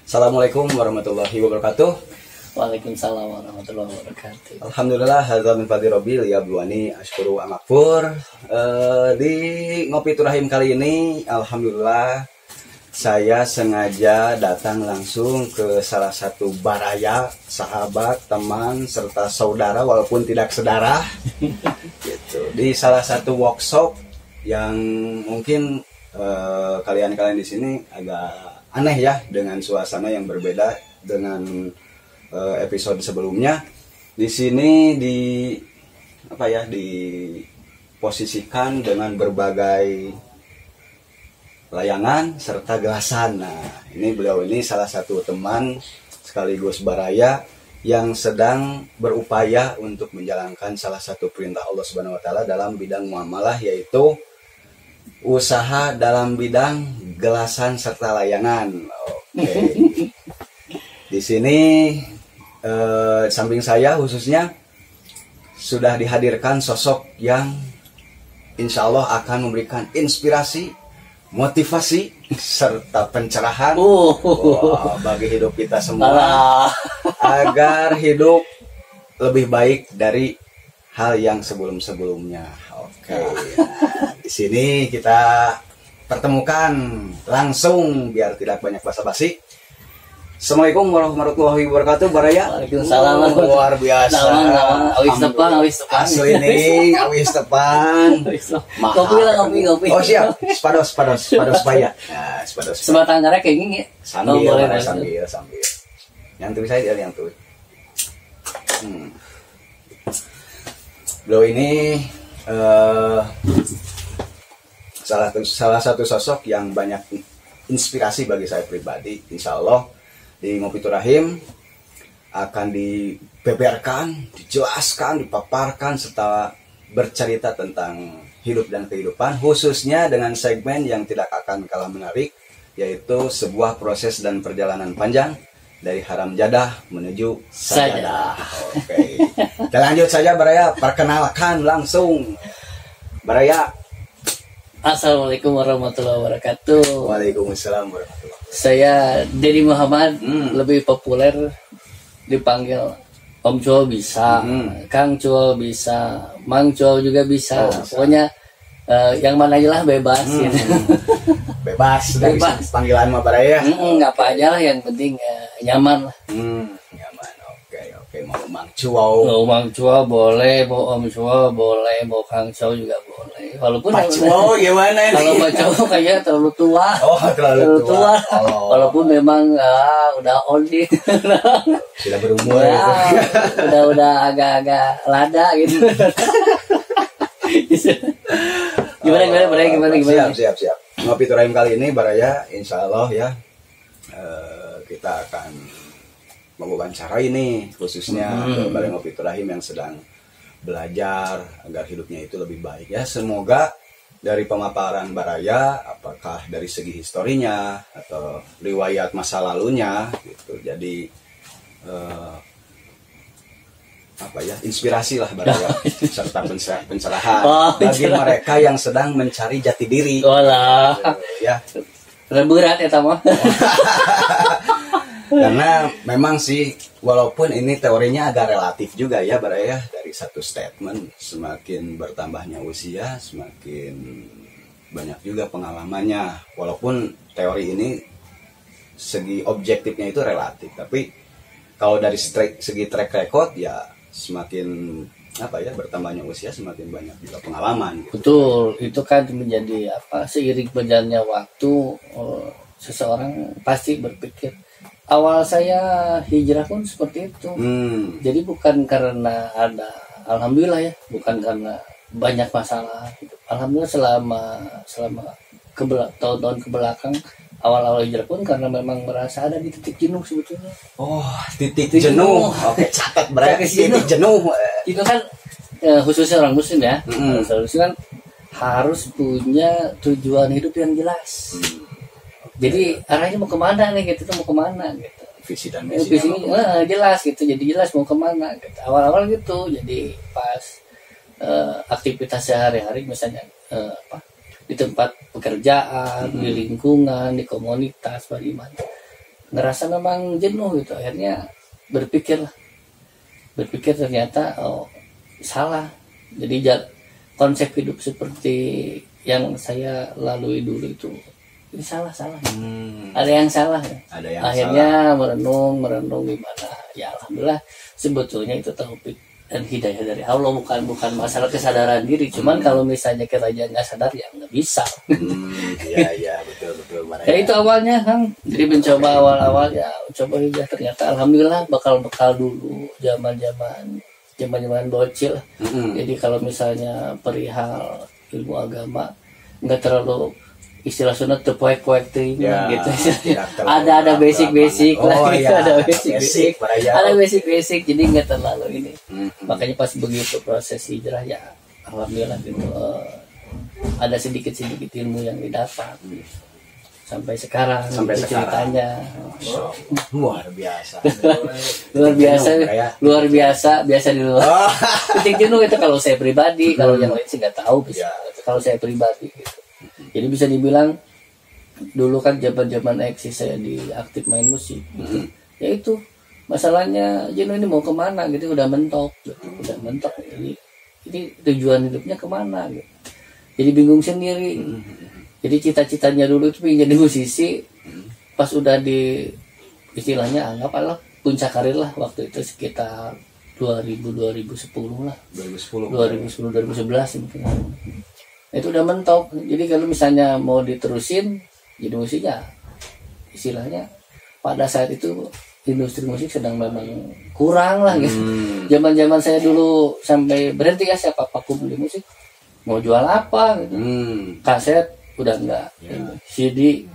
Assalamualaikum warahmatullahi wabarakatuh. Waalaikumsalam warahmatullahi wabarakatuh. Alhamdulillah, hadza min fadli rabbil yabluwani asykuru wa makfur. Di Ngopi Turahim kali ini, alhamdulillah saya sengaja datang langsung ke salah satu baraya, sahabat, teman, serta saudara walaupun tidak sedarah gitu. Di salah satu workshop yang mungkin kalian-kalian di sini agak aneh ya, dengan suasana yang berbeda dengan episode sebelumnya. Di sini diposisikan dengan berbagai layangan serta gelasan. Nah, beliau ini salah satu teman sekaligus baraya yang sedang berupaya untuk menjalankan salah satu perintah Allah Subhanahu wa taala dalam bidang muamalah, yaitu usaha dalam bidang gelasan serta layangan. Oke. Di sini samping saya khususnya sudah dihadirkan sosok yang insya Allah akan memberikan inspirasi, motivasi serta pencerahan bagi hidup kita semua agar hidup lebih baik dari hal yang sebelum-sebelumnya. Oke. Di sini kita pertemukan langsung biar tidak banyak basa-basi. Assalamualaikum warahmatullahi wabarakatuh, baraya. Waalaikumsalam. Luar biasa. Awis tepan. Asli nih, awis tepan. Kopi lah, kopi. Oh siap, spados paya. Nah, spados. Sebatang karek kayak gini. Sambil. Yang tuh saya yang tuh. Beliau ini salah satu sosok yang banyak inspirasi bagi saya pribadi. Insya Allah di Ngopi Turahim akan dibeberkan, dijelaskan, dipaparkan serta bercerita tentang hidup dan kehidupan, khususnya dengan segmen yang tidak akan kalah menarik, yaitu sebuah proses dan perjalanan panjang dari haram jadah menuju sajadah. Oke. Kita lanjut saja, baraya. Perkenalkan langsung, baraya. Assalamualaikum warahmatullahi wabarakatuh. Waalaikumsalam warahmatullahi wabarakatuh. Saya Dedi Muhammad, lebih populer dipanggil Om Cul bisa, Kang Cul bisa, Mang Cul juga bisa. Pokoknya yang mana aja lah bebas gitu. Bebas dari panggilan mah baraya. Apa aja lah, yang penting nyaman lah. Nyaman. Oke, mau Mang Cul. Mau Mang Cul boleh, mau Om Cul boleh, mau Kang Cul juga boleh. Walaupun Pak Cul gimana ini? Kalau Pak Cul kayaknya terlalu tua. Terlalu tua. Walaupun memang udah old nih. Sudah berumur. Udah agak-agak lada gitu. Gimana? Siap. Ngopi Turahim kali ini, baraya, insya Allah ya, kita akan mewawancarai ini khususnya Balai Ngopi Turahim yang sedang belajar agar hidupnya itu lebih baik ya. Semoga dari pemaparan baraya, apakah dari segi historinya atau riwayat masa lalunya gitu, jadi inspirasi lah baraya serta pencerahan bagi mereka yang sedang mencari jati diri. Ya. Berat ya tamu. Karena memang sih, walaupun ini teorinya agak relatif juga ya baraya, dari satu statement, semakin bertambahnya usia semakin banyak juga pengalamannya. Walaupun teori ini segi objektifnya itu relatif, tapi kalau dari segi track record ya semakin bertambahnya usia semakin banyak juga pengalaman gitu. Betul, itu kan menjadi seiring berjalannya waktu, seseorang pasti berpikir, awal saya hijrah pun seperti itu. Jadi bukan karena ada, alhamdulillah ya, bukan karena banyak masalah gitu. Alhamdulillah selama tahun-tahun kebelakang, awal-awal hijrah pun karena memang merasa ada di titik jenuh sebetulnya. Titik jenuh. Oke, catat berarti titik jenuh. Itu kan khususnya orang muslim ya. Muslim kan harus punya tujuan hidup yang jelas. Jadi arahnya mau kemana nih gitu, mau kemana gitu. Visi dan misi. Visinya jelas gitu, jadi jelas mau kemana gitu. Awal-awal gitu, jadi pas aktivitas sehari-hari misalnya di tempat pekerjaan, di lingkungan, di komunitas, bagaimana. ngerasa memang jenuh gitu. Akhirnya berpikir ternyata salah. Jadi konsep hidup seperti yang saya lalui dulu itu ini salah. Ada yang salah. Akhirnya salah. merenung gimana. Ya alhamdulillah sebetulnya itu taufik dan hidayah dari Allah, bukan masalah kesadaran diri. Cuman kalau misalnya kita aja nggak sadar ya nggak bisa. Iya betul. Ya itu awalnya Kang. Jadi mencoba awal ya coba hijrah, ternyata alhamdulillah bekal dulu zaman bocil. Jadi kalau misalnya perihal ilmu agama nggak terlalu istilah sunat terpoek-poek ya, gitu. Ada basic lah, gitu. Ada basic jadi nggak terlalu ini. Makanya pas begitu proses hijrah ya alhamdulillah gitu, ada sedikit ilmu yang didapat sampai sekarang ceritanya. Luar biasa di luar. Titik jenuh itu kalau saya pribadi, kalau yang lain sih nggak tahu. Kalau saya pribadi gitu. Jadi bisa dibilang dulu kan zaman eksis saya aktif main musik gitu. Ya itu masalahnya jenuh ini mau kemana gitu, udah mentok ini tujuan hidupnya kemana gitu. Jadi bingung sendiri. Jadi cita-citanya dulu itu pengen jadi musisi, pas udah di istilahnya anggaplah puncak karir lah waktu itu sekitar 2010 lah. 2011 mungkin. Itu udah mentok. Jadi kalau misalnya mau diterusin jadi musiknya, istilahnya pada saat itu industri musik sedang memang kurang lah gitu. Zaman saya dulu sampai berhenti ya, siapa vakum di musik mau jual apa gitu. Kaset udah enggak, CD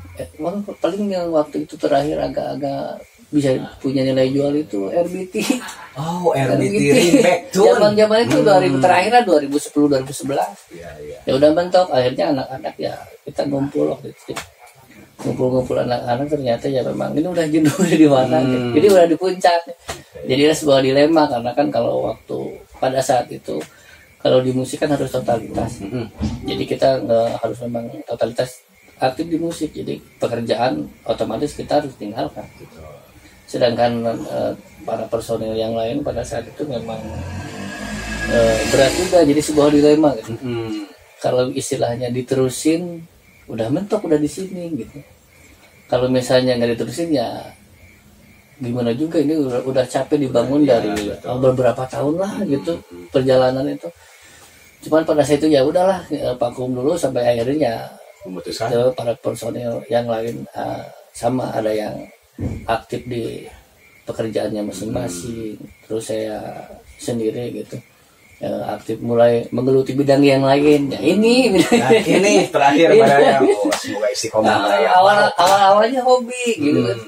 paling yang waktu itu terakhir agak bisa punya nilai jual itu RBT. RBT Ringback Tune. Zaman itu 2000 terakhir lah 2010 2011. Ya udah mentok. Akhirnya anak-anak ya kita ngumpul anak-anak, ternyata ya memang ini udah jenuh di mana. Jadi udah di puncak. Jadi ada sebuah dilema, karena kan kalau waktu pada saat itu kalau di musik kan harus totalitas. Jadi kita nggak harus memang totalitas aktif di musik. Jadi pekerjaan otomatis kita harus tinggalkan. Sedangkan para personil yang lain pada saat itu memang berat juga, jadi sebuah dilema gitu. Kalau istilahnya diterusin udah mentok, udah di sini gitu. Kalau misalnya nggak diterusin ya gimana juga, ini udah capek dibangun dari beberapa tahun lah gitu perjalanan itu. Cuman pada saat itu ya udahlah, vakum dulu sampai akhirnya memutuskan para personil yang lain sama ada yang aktif di pekerjaannya masing-masing. Terus saya sendiri gitu aktif mulai menggeluti bidang yang lain. Ya ini terakhir Baraya. Semoga istiqomah Baraya. Awalnya hobi gitu kan.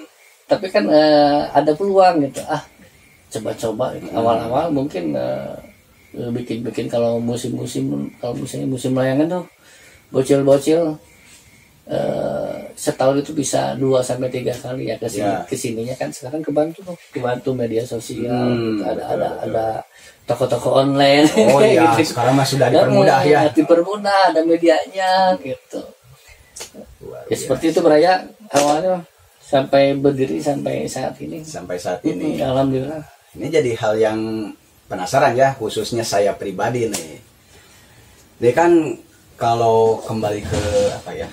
Tapi kan ada peluang gitu. Coba-coba gitu. Awal-awal mungkin bikin kalau misalnya musim layangan tuh bocil-bocil setahun itu bisa 2-3 kali ya kesininya kan. Sekarang kebantu media sosial gitu. Ada toko-toko online. Gitu. Sekarang mah sudah dipermudah ya. Dipermudah, ada medianya gitu. Ya seperti itu Baraya awalnya sampai berdiri sampai saat ini. Alhamdulillah. Ini jadi hal yang penasaran ya, khususnya saya pribadi nih. Ini kan kalau kembali ke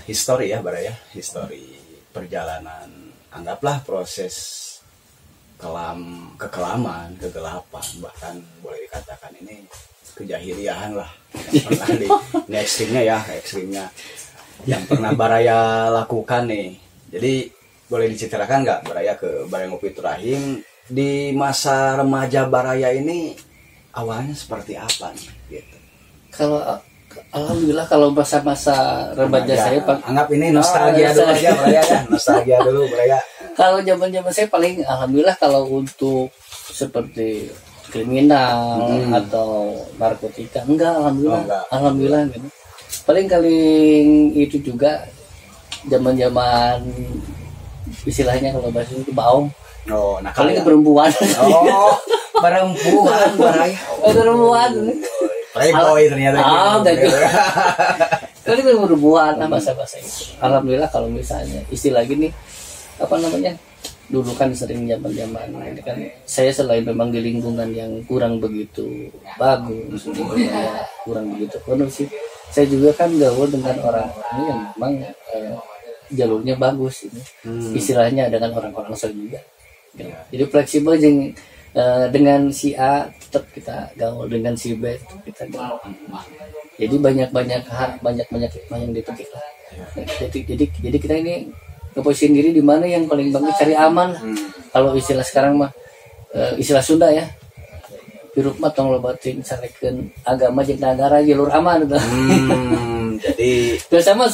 histori ya Baraya, histori perjalanan, anggaplah proses kegelapan, bahkan boleh dikatakan ini kejahiliahan lah yang pernah ini ekstrimnya yang pernah Baraya lakukan nih. Jadi boleh diceritakan nggak Baraya ke Baraya Mufidur Rahim di masa remaja Baraya ini awalnya seperti apa nih gitu? Kalau alhamdulillah kalau masa remaja saya anggap ini nostalgia dulu aja Baraya kan, nostalgia dulu Baraya. Kalau zaman saya paling alhamdulillah kalau untuk seperti kriminal atau narkotika enggak, alhamdulillah gitu. Paling itu juga zaman istilahnya kalau bahasa itu baum. Paling perempuan. Perempuan Baraya. Perempuan. Playboy ternyata gitu. Kali perempuan bahasa itu. Alhamdulillah kalau misalnya istilah gini apa namanya dulu kan sering zaman-zaman ini kan saya selain memang di lingkungan yang kurang begitu bagus, lingkungannya kurang begitu kondusif, saya juga kan gaul dengan orang-orang yang memang jalurnya bagus ini. Istilahnya dengan orang-orang saya juga. Jadi fleksibel dengan si A tetap kita gaul, dengan si B tetap kita gaul. Jadi banyak hikmah yang dipetik lah. Jadi kita ini ngeposisin diri di mana yang paling bagus, cari aman. Kalau istilah sekarang mah istilah Sunda ya, hirup mah tong lobating sarekeun agama jeung negara jalur aman gitu. Jadi dosa mah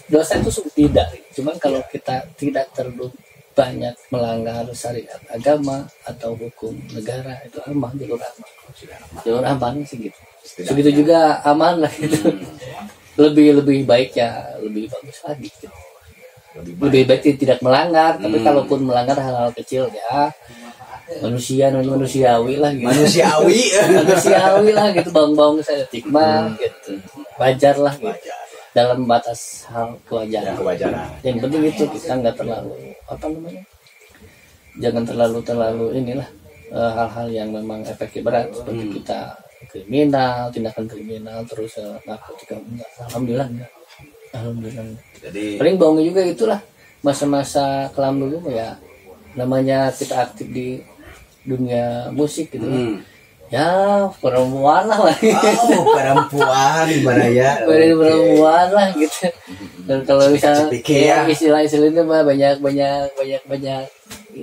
dosa itu tidak. Cuman kalau kita tidak terlalu banyak melanggar syariat agama atau hukum negara, itu aman, jalur aman. Jalur aman sih gitu. Segitu juga aman lah gitu. Lebih baik ya, lebih bagus lagi gitu. Lebih baik tidak melanggar, tapi kalaupun melanggar hal-hal kecil ya manusiawi lah gitu. Manusiawi lah gitu, bawang saya stigma gitu. Wajar lah gitu. Dalam batas hal kewajaran. Yang penting itu kita nggak terlalu jangan terlalu inilah hal-hal yang memang efeknya berat seperti kita tindakan kriminal terus narkotika enggak. Alhamdulillah. Jadi paling bawangnya juga itulah masa-masa kelam dulu ya, namanya kita aktif di dunia musik gitu. Ya perempuan lah. Perempuan Baraya. Perempuan lah gitu. Dan kalau misalnya istilah-istilahnya mah banyak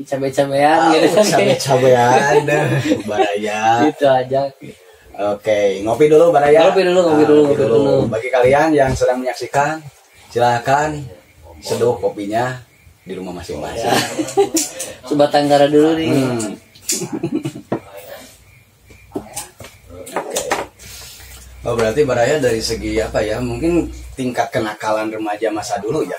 cabai-cabean gitu. Cabai-cabean Baraya. Itu aja gitu. Oke, ngopi dulu Baraya. Ngopi dulu. Bagi kalian yang sedang menyaksikan, silakan seduh kopinya di rumah masing-masing. Sebatang kara dulu nih. Oh, berarti Baraya dari segi apa ya? Mungkin tingkat kenakalan remaja masa dulu ya.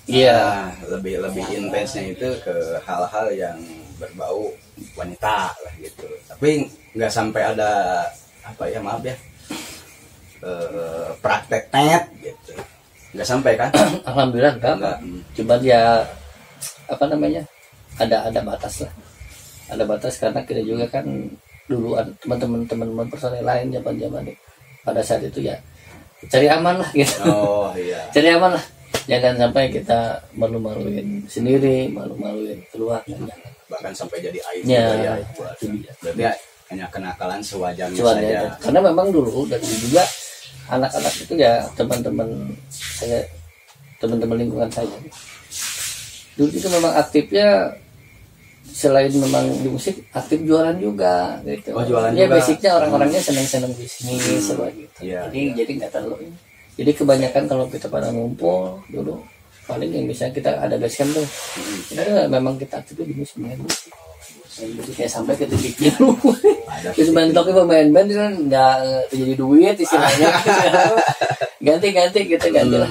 Iya. Lebih intensnya itu ke hal-hal yang berbau wanita lah gitu. Tapi nggak sampai ada praktek net gitu. Nggak sampai kan? Alhamdulillah enggak. Cuma ya ada batas lah. Ada batas karena kita juga kan dulu ada teman-teman personel lain zaman pada saat itu ya cari aman lah gitu. Oh iya. Cari aman lah. Jangan sampai kita malu-maluin sendiri, malu-maluin keluarga. Bahkan sampai jadi aib ya. Berarti hanya kenakalan sewajarnya saja. Karena memang dulu dari juga anak-anak itu ya teman-teman lingkungan saya. Dulu itu memang aktifnya selain memang di musik aktif jualan juga gitu. Oh, jualan ya juga. Basicnya orang-orangnya senang bisnis gitu. Yeah. Jadi nggak terlalu. Jadi kebanyakan kalau kita pada ngumpul dulu paling yang bisa kita ada basecamp tuh. Itu memang kita aktif di musik. Jadi kayak sampai ke titik itu. Terus mentoknya pemain band kan nggak jadi duit istilahnya. ganti gitu lah.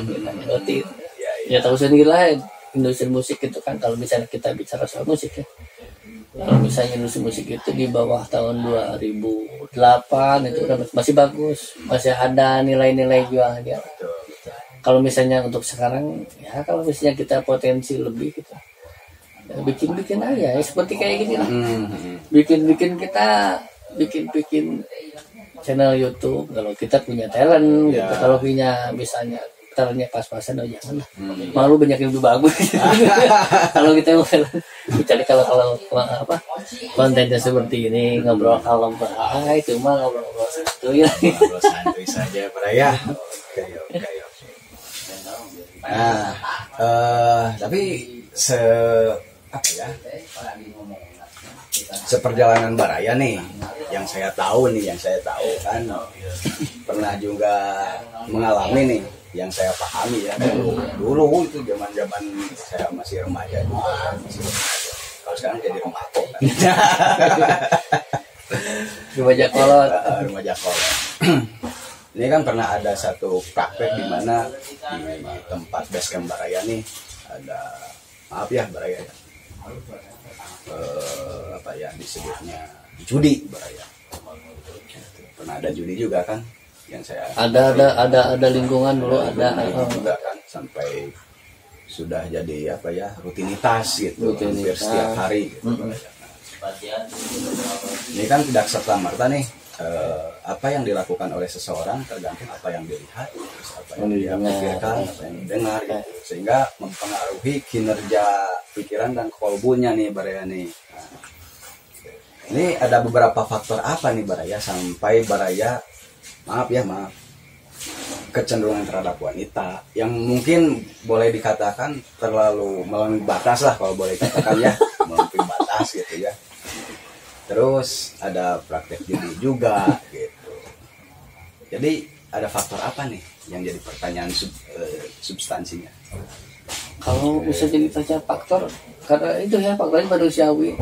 Ya tahu sendiri lah industri musik itu kan kalau misalnya kita bicara soal musik ya. Kalau misalnya industri musik itu di bawah tahun 2008 itu udah masih bagus, masih ada nilai-nilai jualnya. Kalau misalnya untuk sekarang ya kalau misalnya kita potensi lebih gitu. Bikin aja ya, seperti kayak gini lah. Bikin channel YouTube kalau kita punya talent gitu. Kalau punya misalnya talentnya pas-pasan jangan lah. Malu banyak yang lebih bagus. Kalau kita kecuali kalau kontennya seperti ini ngobrol kalem itu mah ngobrol santuy ya. Ngobrol santuy saja Baraya. Oke. Nah, tapi seperjalanan Baraya nih yang saya tahu kan pernah juga mengalami nih yang saya pahami ya dulu itu zaman saya masih remaja juga kalau sekarang jadi remaja remaja kolot ini kan pernah ada satu praktek di mana di tempat basecamp Baraya nih ada Baraya disebutnya judi Baraya. Pernah ada judi juga kan yang saya ada lingkungan dulu ada juga kan sampai sudah jadi apa ya, rutinitas gitu, hampir setiap hari gitu. Ini kan tidak serta-merta nih apa yang dilakukan oleh seseorang tergantung apa yang dilihat, terus apa yang dia pikirkan, apa yang didengar gitu. Sehingga mempengaruhi kinerja pikiran dan kolbunya nih Baraya nih. Nah, ini ada beberapa faktor apa nih Baraya sampai Baraya maaf kecenderungan terhadap wanita yang mungkin boleh dikatakan terlalu melampaui batas lah, kalau boleh dikatakan ya, melampaui batas gitu ya. Terus ada praktek judi juga gitu. Jadi ada faktor apa nih yang jadi pertanyaan substansinya? Kalau bisa jadi tanya faktor, karena itu ya faktornya manusiawi.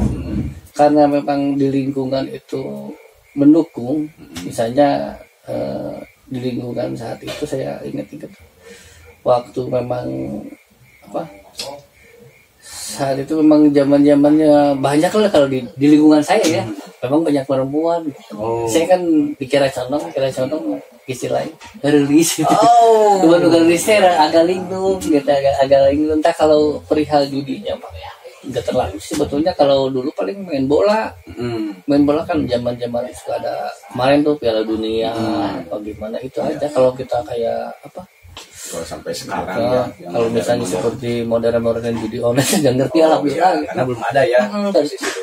Karena memang di lingkungan itu mendukung, misalnya di lingkungan saat itu saya ingat waktu memang saat itu memang zamannya banyak lah kalau di lingkungan saya ya, memang banyak perempuan. Saya kan dikira condong istilahnya rilis. Bukan rilisnya agak linglung gitu, agak linglung. Entah kalau perihal judinya Pak ya, nggak terlalu sebetulnya. Kalau dulu paling main bola kan zaman suka ada kemarin tuh Piala Dunia apa gimana itu aja. Kalau kita kayak kalau sampai sekarang ya, kalau misalnya seperti modern judi online nggak ngerti alhamdulillah gitu. Karena belum ada ya.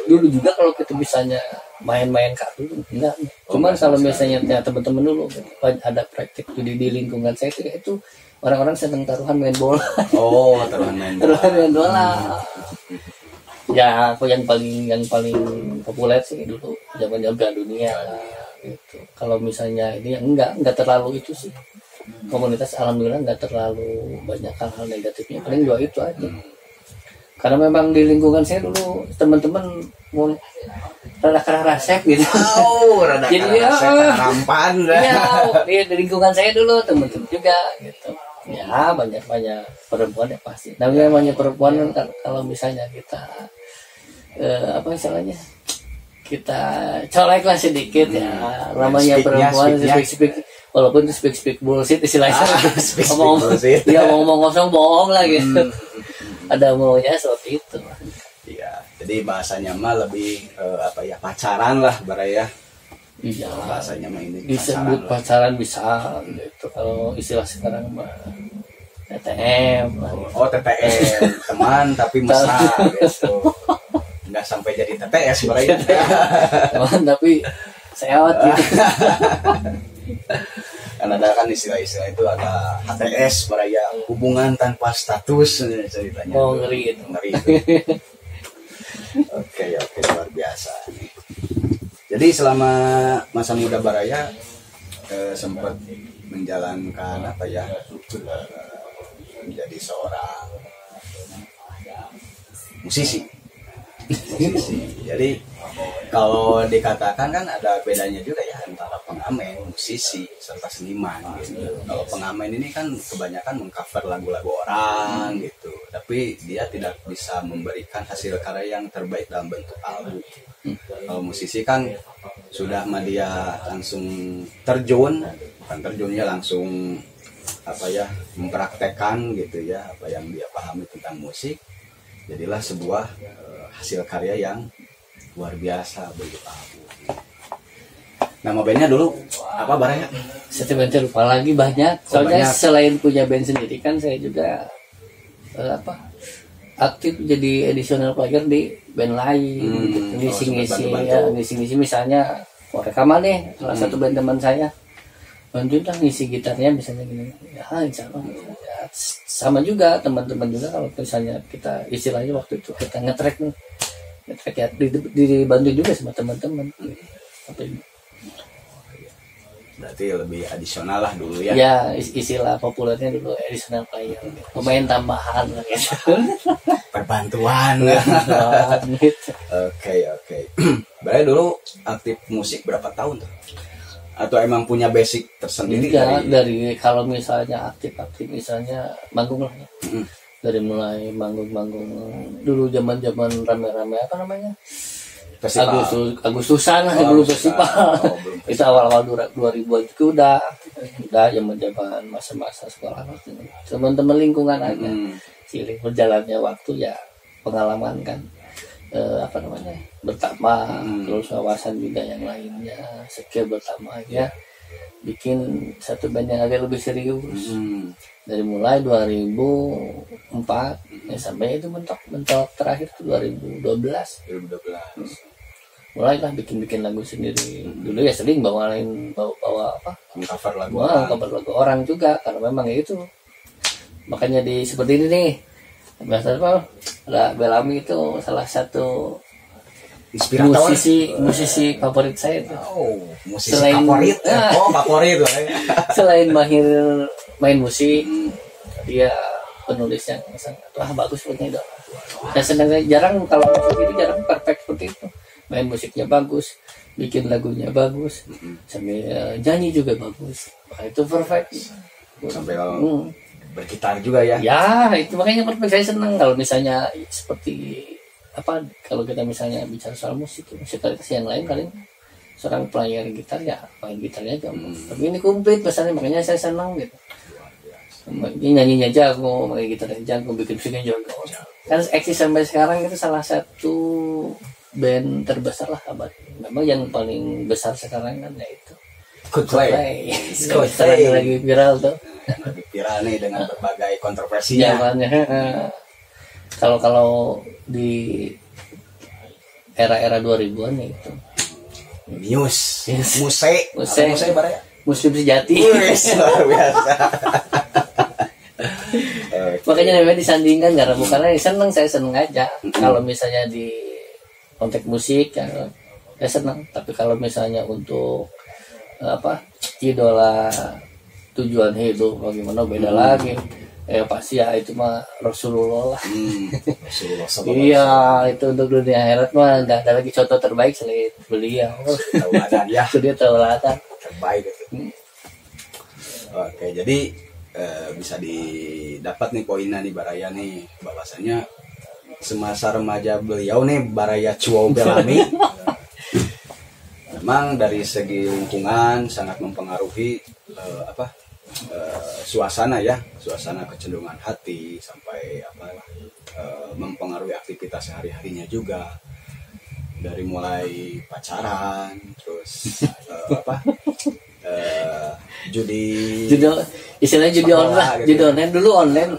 Dulu juga kalau kita misalnya main kartu enggak. Cuman kalau misalnya teman-teman dulu ada praktik judi di lingkungan saya itu orang-orang senang taruhan main bola. Taruhan main bola. Ya aku yang paling populer sih dulu zaman Piala Dunia gitu. Kalau misalnya ini enggak terlalu itu sih. Komunitas alhamdulillah nggak terlalu banyak hal-hal negatifnya, paling dua itu aja. Karena memang di lingkungan saya dulu teman-teman mau rada rasep gitu. Jadi rampan ya di lingkungan saya dulu teman-teman juga gitu. Ya banyak perempuan ya pasti. Namanya perempuan kan kalau misalnya kita istilahnya kita colek lah sedikit ya, namanya perempuan speak walaupun itu speak bullshit istilahnya. Ngomong kosong bohong lah gitu. Ada maunya seperti itu. Iya, jadi bahasanya mah lebih pacaran lah Baraya. Iya, bahasanya mah ini disebut pacaran bisa gitu. Kalau istilah sekarang mah TTM. TTM, teman tapi mesra gitu. Nggak sampai jadi TTS Baraya. Teman tapi sehat gitu. Kan ada kan istilah-istilah itu, ada HTS Baraya, hubungan tanpa status ceritanya. Ngeri itu. Oke, luar biasa nih. Jadi selama masa muda Baraya sempat menjalankan menjadi seorang musisi. Jadi kalau dikatakan kan ada bedanya juga ya antara pengamen, musisi, serta seniman gitu. Kalau pengamen ini kan kebanyakan mengcover lagu-lagu orang gitu, tapi dia tidak bisa memberikan hasil karya yang terbaik dalam bentuk album. Kalau musisi kan sudah dia langsung terjunnya langsung mempraktekkan gitu ya apa yang dia pahami tentang musik, jadilah sebuah hasil karya yang luar biasa begitu album. Nama bandnya dulu apa Baraya? Saya lupa lagi banyak. Soalnya selain punya band sendiri kan saya juga aktif jadi additional player di band lain. Ngisi misalnya rekaman nih salah satu band teman saya. Bantuin lah ngisi gitarnya misalnya gini. Ya insya Allah. Ya, sama juga teman-teman juga kalau misalnya kita istilahnya waktu itu kita ngetrack ya dibantu juga sama teman-teman. Berarti lebih adisional lah dulu ya. Ya istilah populernya dulu additional player. Pemain tambahan lah gitu. Perbantuan. Gitu. Oke. Berarti dulu aktif musik berapa tahun tuh? Atau emang punya basic tersendiri? Dari kalau misalnya aktif misalnya manggung lah ya. Dari mulai manggung dulu zaman rame-rame apa namanya Agustusan lah sebelum festival. Itu awal 2000-an itu udah zaman masa-masa sekolah teman-teman lingkungan aja. seiring berjalannya waktu ya pengalaman kan bertambah, terus wawasan juga yang lainnya, skill bertambah ya, bikin satu band yang agak lebih serius. Dari mulai 2004 ya, sampai itu mentok terakhir tuh 2012 mulailah bikin lagu sendiri. Dulu ya sering bawa cover lagu orang juga, karena memang itu makanya seperti ini nih. Biasanya Bellamy itu salah satu inspirator, musisi favorit saya itu. Musisi favorit. Favorit. Selain mahir main musik, dia penulis yang sangat bagus punya itu. Saya senang, jarang kalau musik itu jarang perfect seperti itu. Main musiknya bagus, bikin lagunya bagus, sambil nyanyi juga bagus. Itu perfect. Sampai bergitar juga ya. Ya, itu makanya perfect. Saya senang kalau misalnya seperti kalau kita misalnya bicara soal musikalitas yang lain kali seorang player gitar ya main gitarnya gampang. Tapi ini komplit misalnya, makanya saya senang gitu. Ini nyanyinya jago, main gitarnya jago, bikin musiknya jago. Kan eksis sampai sekarang itu salah satu band terbesar lah abad. Memang yang paling besar sekarang kan ya itu Coldplay. Lagi viral tuh. Lagi viral nih dengan berbagai kontroversinya. Kalau di era 2000-an ya itu Muse Baraya. Muslim sejati. Luar biasa. Makanya namanya disandingkan karena saya seneng aja. Kalau misalnya di konteks musik ya saya senang. Tapi kalau misalnya untuk idola tujuan hidup bagaimana beda lagi. Pasti ya itu mah Rasulullah lah. Rasulullah iya, itu untuk dunia akhirat mah nggak ada lagi contoh terbaik selain beliau. Tauladan ya. Itu dia tauladan terbaik itu. Oke, jadi bisa didapat nih poinnya nih Baraya nih, bahwasanya semasa remaja beliau nih Baraya Chuo Bellamy memang dari segi lingkungan sangat mempengaruhi suasana kecenderungan hati sampai mempengaruhi aktivitas sehari-harinya juga, dari mulai pacaran terus judi online gitu. Judi online dulu online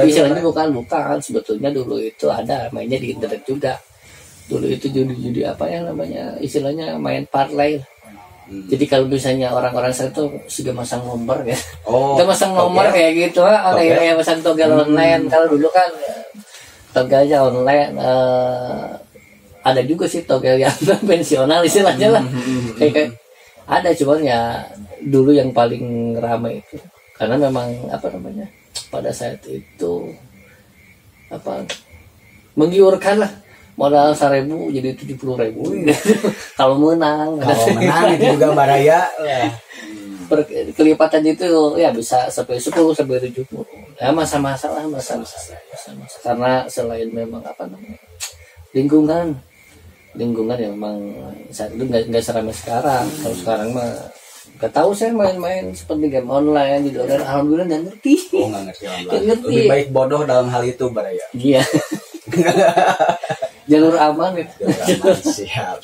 istilahnya bukan sebetulnya dulu itu ada mainnya di internet juga. Dulu itu judi apa yang namanya istilahnya main parlay. Jadi kalau misalnya orang-orang saya tuh sudah masang nomor ya, kita masang nomor kayak gitu, kayak masang togel online. Kalau dulu kan togelnya online, ada juga sih togel yang konvensional istilahnya lah. Kayak ada, cuman ya dulu yang paling ramai itu, karena memang pada saat itu menggiurkan lah. Modal 1.000 jadi 70.000 kalau menang itu juga Baraya kelipatan itu ya bisa sampai 10 sampai 70 ya, masa-masa karena selain memang lingkungan ya memang saat itu nggak seramai sekarang. Kalau sekarang mah nggak tahu, saya main seperti game online gitu, dan alhamdulillah nggak ngerti. Nggak ngerti. Lebih baik bodoh dalam hal itu Baraya. Iya. Jalur aman gitu. Siap.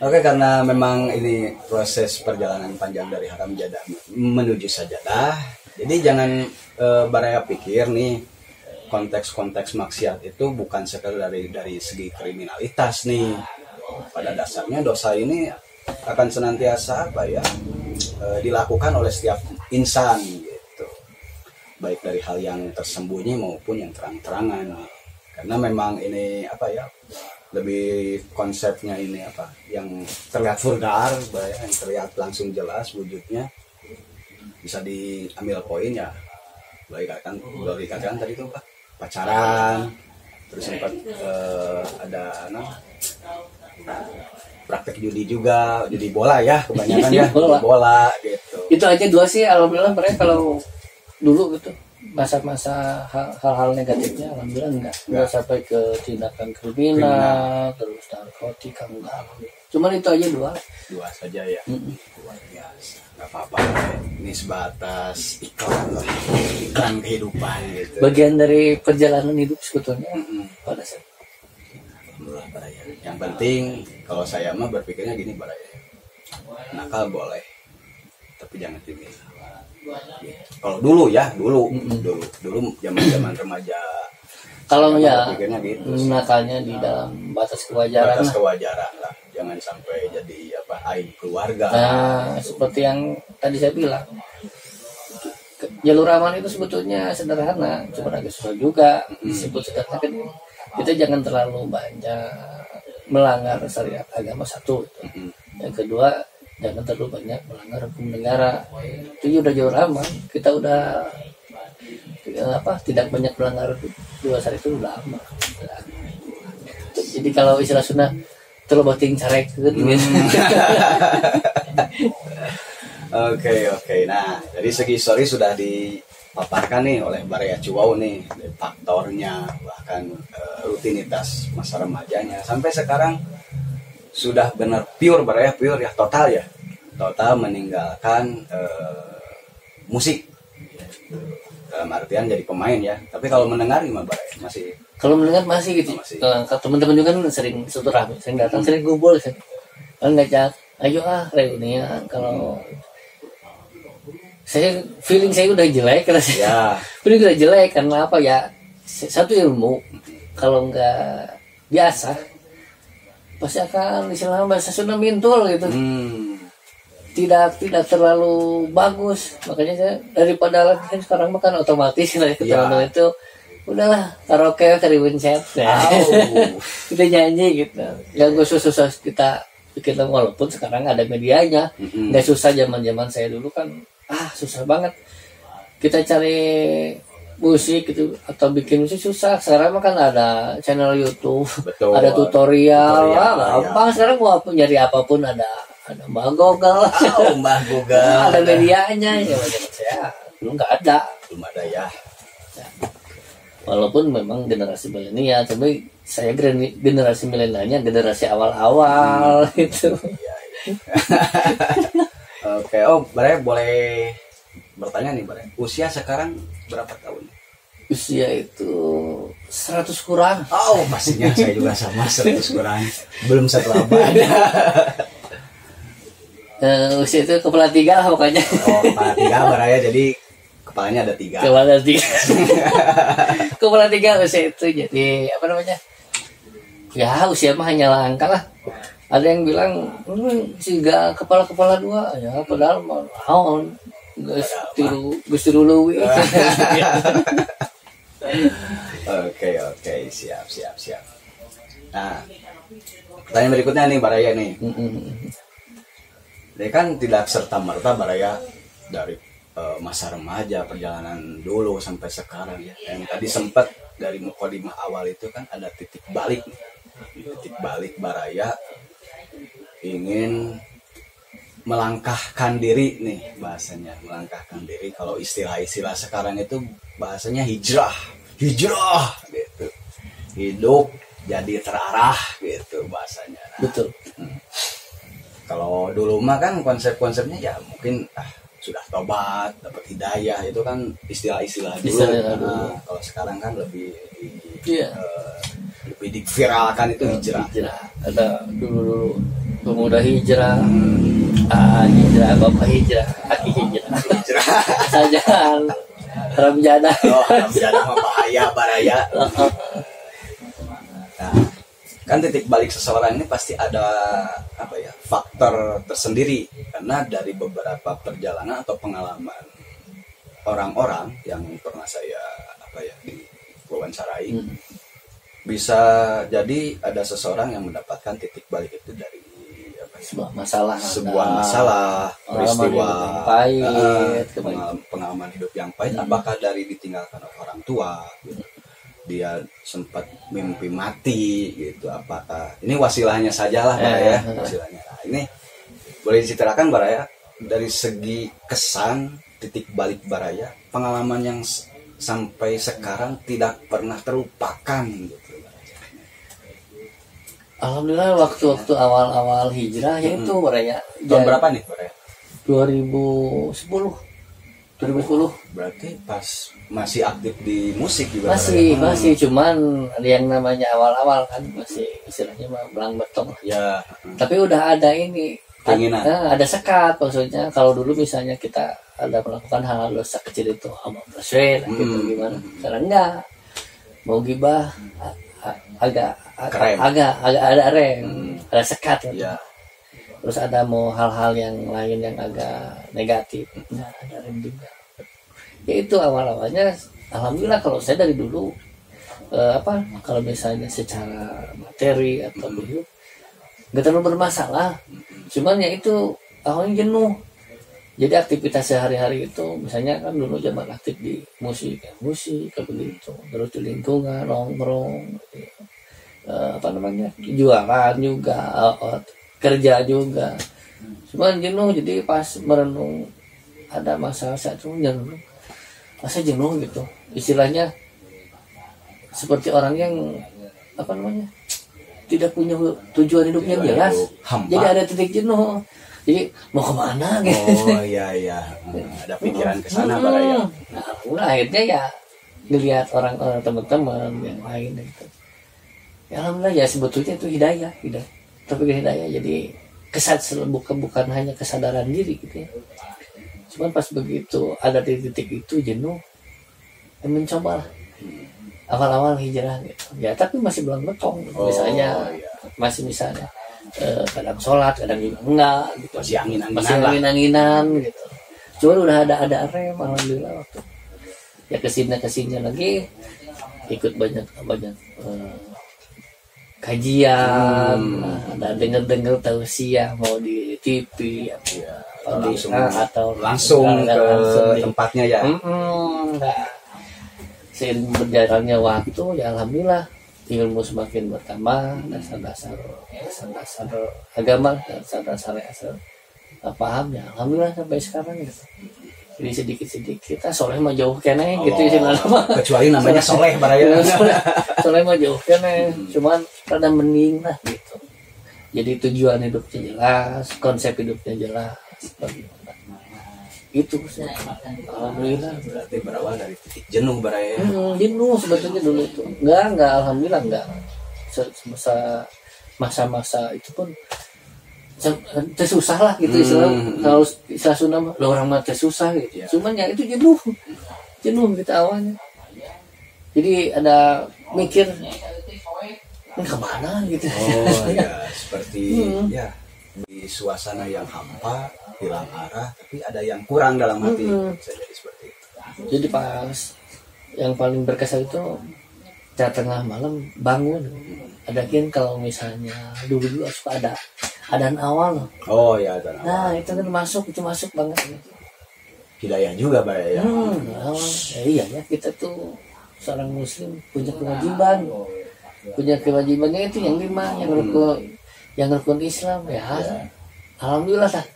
Oke, karena memang ini proses perjalanan panjang dari haram jadah menuju sajadah. Jadi jangan Baraya pikir nih konteks maksiat itu bukan sekedar dari segi kriminalitas nih. Pada dasarnya dosa ini akan senantiasa dilakukan oleh setiap insan gitu. Baik dari hal yang tersembunyi maupun yang terang-terangan. Karena memang ini lebih konsepnya ini yang terlihat vulgar, yang terlihat langsung jelas wujudnya, bisa diambil poin ya. Boleh dikatakan tadi tuh pacaran, terus sempat ada praktek judi juga, judi bola ya kebanyakan ya, bola gitu. Itu aja 2 sih, alhamdulillah mereka kalau dulu gitu masa-masa hal-hal negatifnya alhamdulillah enggak sampai ke tindakan kriminal. Terus narkotika enggak. Cuman itu aja 2 saja ya. Luar biasa. Enggak apa-apa. ini sebatas iklan lah, iklan kehidupan gitu. Bagian dari perjalanan hidup sebetulnya pada saat. Alhamdulillah Baraya. Yang penting kalau saya mah berpikirnya gini Baraya. Nakal boleh, tapi jangan timid. Gitu. Kalau dulu ya, dulu zaman remaja. Kalau ya gitu, nakalnya di dalam batas kewajaran. Batas kewajaran lah. Jangan sampai jadi aib keluarga. Nah, seperti yang tadi saya bilang. Jalur aman itu sebetulnya sederhana, cuma agak susah juga disebut sederhana kan. Kita jangan terlalu banyak melanggar syariat agama satu. Yang kedua, jangan terlalu banyak melanggar hukum negara. Itu udah jalur aman. Kita udah tidak banyak melanggar dua syariat itu udah aman. Jadi kalau istilah Sunda terlalu bating carek gitu. Oke. Nah, dari segi story sudah dipaparkan nih oleh Baraya Cuau nih, faktornya, bahkan rutinitas masa remajanya. Sampai sekarang sudah benar pure Baraya, pure ya, total meninggalkan musik. Dalam artian jadi pemain ya. Tapi kalau mendengar gimana Baraya? Masih? Kalau mendengar masih gitu. Kalau teman-teman juga kan sering silaturahmi, sering datang, sering kumpul, kan ngajak, ayo reunian. Kalau feeling saya udah jelek karena feeling udah jelek karena apa ya, satu ilmu kalau nggak biasa pasti akan istilahnya bahasa Sunda mintul gitu. Tidak terlalu bagus, makanya saya daripada latihan sekarang makan otomatis lah teman-teman itu udahlah karaoke cari windset kita nyanyi gitu, nggak susah kita walaupun sekarang ada medianya, nggak susah. Zaman saya dulu kan susah banget kita cari musik gitu atau bikin musik susah. Sekarang kan ada channel YouTube. Betul, ada tutorial gampang. Sekarang mau nyari apapun ada Mbak Google. Mbak Google. Ada medianya. Ya zaman saya belum ada ya. Walaupun memang generasi milenial, tapi saya generasi milenialnya generasi awal-awal gitu. Oke, Baraya boleh bertanya nih Baraya. Usia sekarang berapa tahun? Usia itu 100 kurang. Pastinya saya juga sama 100 kurang. Belum satu abad. Usia itu kepala 3 lah pokoknya. Kepala 3 Baraya, jadi kepalanya ada 3. Kepala 3. Kepala 3 usia itu jadi apa namanya? Ya usia mah hanyalah angka lah. Ada yang bilang siga kepala 2 ya, padahal mau geus tiru leuwih. Oke, siap. Nah, pertanyaan berikutnya nih Baraya nih. Dia kan tidak serta-merta Baraya dari masa remaja, perjalanan dulu sampai sekarang ya. Yang tadi sempat dari mukadimah awal itu kan ada titik balik Baraya ingin melangkahkan diri nih bahasanya, melangkahkan diri. Kalau istilah sekarang itu bahasanya hijrah gitu, hidup jadi terarah gitu bahasanya. Betul. Kalau dulu mah kan konsepnya ya mungkin sudah tobat, dapat hidayah, itu kan istilah-istilah dulu. Kalau sekarang kan lebih diviralkan itu hijrah. Ada dulu pemuda hijrah, bapak hijrah, aki hijrah. Sajaan Ramjadah. Ramjadah mah bahaya Baraya. Nah, kan titik balik seseorang ini pasti ada faktor tersendiri, karena dari beberapa perjalanan atau pengalaman orang-orang yang pernah saya diwawancarai, bisa jadi ada seseorang yang mendapatkan titik balik itu dari sebuah masalah, peristiwa pahit, pengalaman hidup yang pahit. Apakah dari ditinggalkan orang tua gitu, dia sempat mimpi mati gitu, apakah ini wasilahnya sajalah Baraya, wasilahnya. Nah, ini boleh diceritakan Baraya dari segi kesan titik balik Baraya, pengalaman yang sampai sekarang tidak pernah terlupakan gitu. Alhamdulillah waktu awal hijrah ya itu Baraya. Tahun berapa nih Baraya? 2010. 2010. Berarti pas masih aktif di musik juga. Masih cuman yang namanya awal-awal kan masih istilahnya mah belang betong. Ya. Tapi udah ada ini keinginan. Ada sekat maksudnya. Kalau dulu misalnya kita ada melakukan hal-hal dosa kecil itu gitu gimana. Sekarang enggak. Mau gibah agak ada rem, ada sekat kan. Ya. Terus ada mau hal-hal yang lain yang agak negatif, nah, ada rem juga. Ya itu awal-awalnya, alhamdulillah kalau saya dari dulu kalau misalnya secara materi atau hidup nggak terlalu bermasalah. Cuman ya itu awalnya jenuh. Jadi aktivitas sehari-hari itu, misalnya kan dulu zaman aktif di musik kayak begitu, terus di lingkungan nongkrong, jualan juga. Kerja juga, cuman jenuh. Jadi pas merenung ada masa saat itu jenuh, masa jenuh gitu, istilahnya seperti orang yang tidak punya tujuan hidupnya jelas. Jadi ada titik jenuh, jadi mau kemana gitu. Oh iya, ada pikiran kesana baraya. Nah, akhirnya ya ngelihat orang-orang teman-teman yang lain gitu. Ya alhamdulillah ya sebetulnya itu hidayah. Tapi hidayah jadi bukan hanya kesadaran diri gitu ya. Cuman pas begitu ada di titik itu jenuh, mencoba lah awal-awal hijrah gitu ya, tapi masih belum betong gitu. Masih misalnya kadang sholat kadang juga enggak gitu, masih angin-anginan gitu. Cuman udah ada rem alhamdulillah waktu ya kesini lagi ikut banyak kajian, ada denger tausiah mau di TV atau langsung ke tempatnya ya. Seiring berjalannya waktu ya alhamdulillah ilmu semakin bertambah, dasar-dasar agama, dasar-dasar paham ya alhamdulillah sampai sekarang gitu. Jadi sedikit kita soleh mah jauh kene gitu istilahnya mah. Kecuali namanya soleh baraya. Soleh mah jauh kene, cuman rada mending lah gitu. Jadi tujuan hidupnya jelas, konsep hidupnya jelas. Itu sih. Alhamdulillah. Berarti berawal dari titik jenuh baraya. Jenuh sebetulnya dulu itu. Enggak alhamdulillah enggak. Masa-masa itu pun tersusah lah gitu kalau istilah Sunda orang mah tersusah gitu. Cuman ya itu jenuh kita awalnya. Jadi ada mikir ini kemana gitu. Oh ya seperti ya di suasana yang hampa, hilang arah, tapi ada yang kurang dalam hati. Bisa jadi seperti itu. Jadi pas yang paling berkesan itu tengah malam bangun. Ada kan kalau misalnya dulu suka ada adaan awal. Oh ya adaan awal. Nah itu kan masuk banget. Hidayah juga Pak ya. Iya ya kita tuh seorang muslim punya kewajibannya itu yang 5 yang rukun Islam ya. Alhamdulillah lah.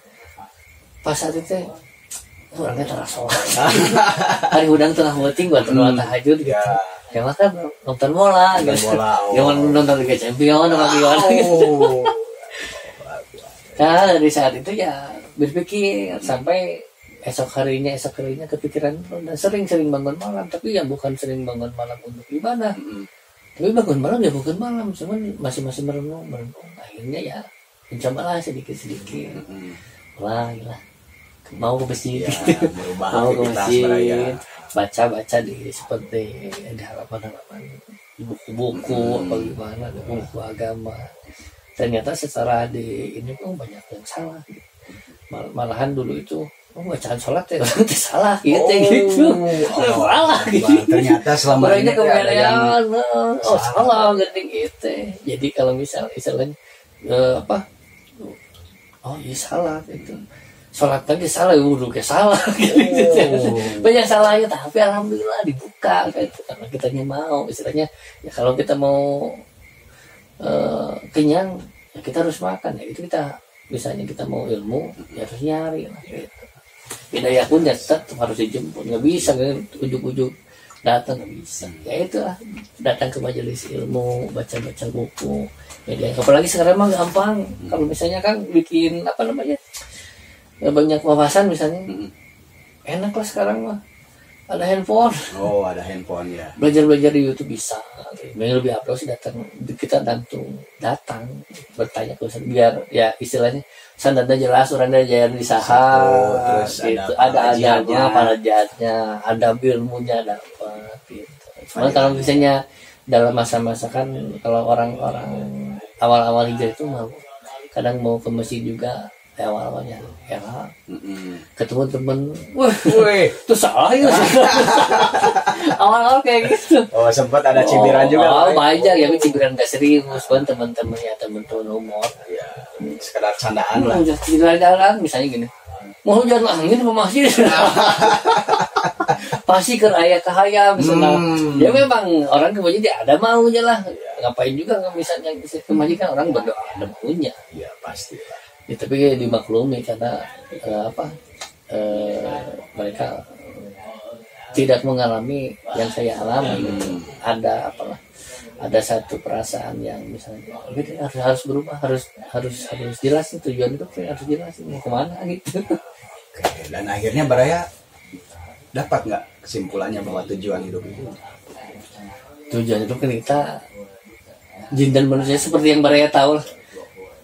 Pas saat itu orangnya terasa. Hari udang tengah meeting buat tahajud gitu. Ya makan nonton bola gitu. Nonton Liga Champions apa gimana gitu. Nah dari saat itu ya berpikir sampai esok harinya kepikiran dan sering bangun malam, tapi ya bukan sering bangun malam untuk ibadah. Tapi bangun malam ya bukan malam, cuman masih merenung. Akhirnya ya mencobalah sedikit lah mau ke masjid, mau ke masjid, baca di seperti di halaman buku-buku apa gimana, buku agama. Ternyata secara di ini tuh banyak yang salah gitu. Malahan dulu itu bacaan sholat ya salah gitu. Salah gitu. Ternyata selama ini ada yang salah gitu. Jadi kalau misalnya salah gitu. Sholat lagi salah, wudhu ke salah gitu. Banyak salahnya, tapi alhamdulillah dibuka gitu. Karena kitanya mau, istilahnya ya kalau kita mau kenyang ya kita harus makan ya. Itu kita misalnya kita mau ilmu ya harus nyari lah gitu. Hidayah pun ya tetap harus dijemput, nggak bisa kan ujuk-ujuk datang, nggak bisa. Ya itulah datang ke majelis ilmu, baca buku. Ya, apalagi sekarang mah gampang. Kalau misalnya kan bikin banyak wawasan misalnya enak lah sekarang mah, ada handphone. Oh, ada handphone ya. Belajar di YouTube bisa. Yang lebih upload sih kita datang bertanya ke Ustaz, biar ya istilahnya sanadnya jelas, orangnya jalan di saha, terus gitu. Ada pengajiannya, ada ilmunya dapat gitu. Cuman kalau misalnya dalam masa-masa kan kalau orang-orang awal-awal hijrah itu kadang mau ke masjid juga awal-awalnya ya ketemu temen, wah itu salah ya. Awal-awal kayak gitu. Oh, sempat ada cibiran juga. Oh, banyak ya, cibiran gak serius kan teman-temannya, teman-teman umur. Ya, sekedar candaan lah. Udah jalan-jalan misalnya gini. Mau jalan angin ke masjid. Pasti ke ayah ke hayam misalnya. Ya memang orang ke masjid ada maunya lah. Ngapain juga misalnya ke masjid kan orang berdoa ada maunya. Ya pasti lah. Ya, tapi dimaklumi karena mereka tidak mengalami yang saya alami gitu. Ada satu perasaan yang misalnya harus berubah, harus jelas nih tujuan itu harus jelas mau kemana gitu. Oke, dan akhirnya Baraya dapat nggak kesimpulannya bahwa tujuan hidup itu? Tujuan itu kan kita jin dan manusia seperti yang Baraya tahu lah.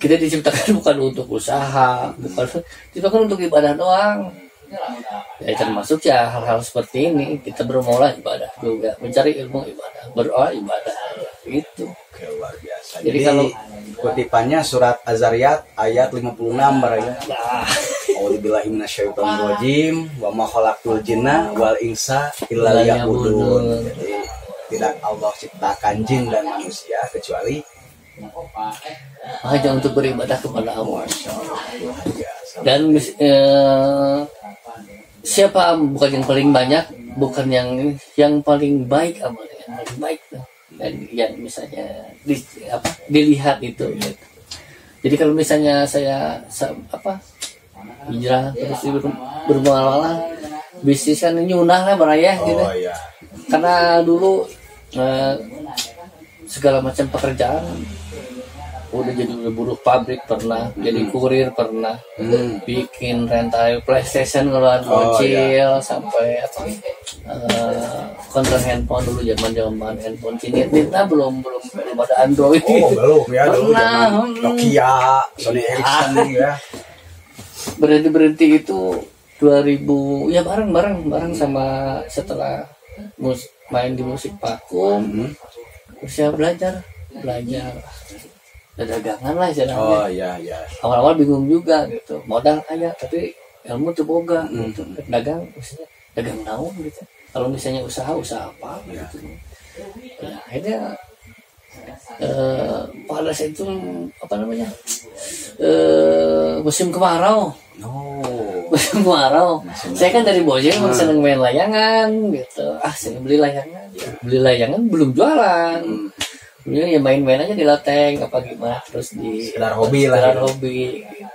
Kita diciptakan bukan untuk usaha, diciptakan untuk ibadah doang. Ya termasuk ya hal-hal seperti ini kita bermula ibadah juga, mencari ilmu ibadah, berdoa ibadah itu. Oke, luar biasa. Jadi kalau kutipannya surat Az-Zariyat ayat 56 Baraya. A'udzubillahi minasyaitonirrajim wa ma khalaqtul jinna wal insa illa liya'budun. Jadi tidak Allah ciptakan jin dan manusia kecuali hanya untuk beribadah kepada Allah. Dan siapa bukan yang paling banyak, bukan yang paling baik amalnya, yang paling baik dan yang misalnya dilihat itu gitu. Jadi kalau misalnya saya hijrah terus bermuamalah bisnis kan nyunah lah Baraya gitu. Iya. Karena dulu segala macam pekerjaan udah jadi buruh pabrik pernah, jadi kurir pernah, bikin rental PlayStation ngeluarin bocil, sampai konter handphone dulu zaman handphone Cinit nah belum ada Android. Oh belum ya, dulu pernah, zaman Nokia, Sony Ericsson ya. Berhenti itu 2000 ya bareng sama setelah main di musik vakum, terus saya belajar dagangan lah istilahnya. Oh iya. Awal-awal bingung juga gitu, modal aja tapi ilmu tuh boga gitu. Dagang maksudnya dagang naon gitu. Kalau misalnya usaha apa gitu. Ya akhirnya pada saat itu musim kemarau. Musim kemarau. Saya kan dari Bojeng seneng main layangan gitu. Saya beli layangan belum jualan. Ya main-main aja di loteng apa gimana, terus di sekedar hobi lah. Hobi. Gitu.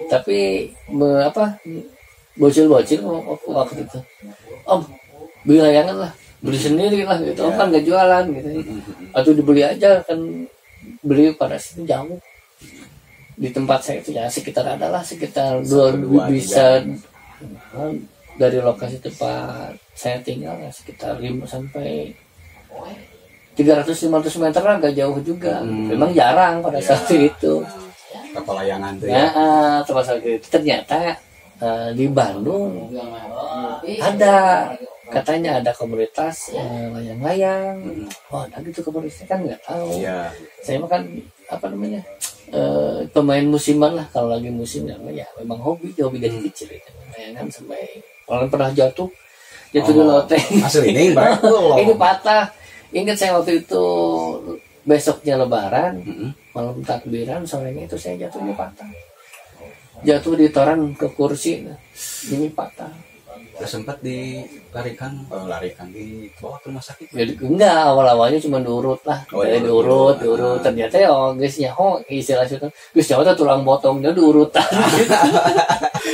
Tapi bocil-bocil waktu itu, Om beli layangan lah, beli sendiri lah gitu, Om kan nggak jualan gitu, atau dibeli aja kan, beli pada situ jauh di tempat saya itu ya sekitar 2 bisa dari lokasi tempat saya tinggal ya, sekitar 5 sampai 300-500 meter lah, agak jauh juga. Memang jarang pada saat itu. Kapal layangan tuh ya. Pada saat itu ternyata di Bandung katanya ada komunitas layang-layang. Oh, ada gitu komunitasnya kan nggak tahu. Yeah. Saya mah kan pemain musiman lah, kalau lagi musim ya memang hobi dari kecil itu. Layangan sampai orang pernah jatuh di loteng. Asli ini ini patah. Ingat saya waktu itu besoknya lebaran, malam takbiran, sorenya itu saya jatuhnya patah. Jatuh di toran ke kursi, ini patah. Udah sempat dilarikan dibawa ke rumah sakit? Jadi, enggak, awalnya cuma diurut lah. Diurut. Ternyata ya guys istilah itu, guys Jawa tulang potongnya diurutan.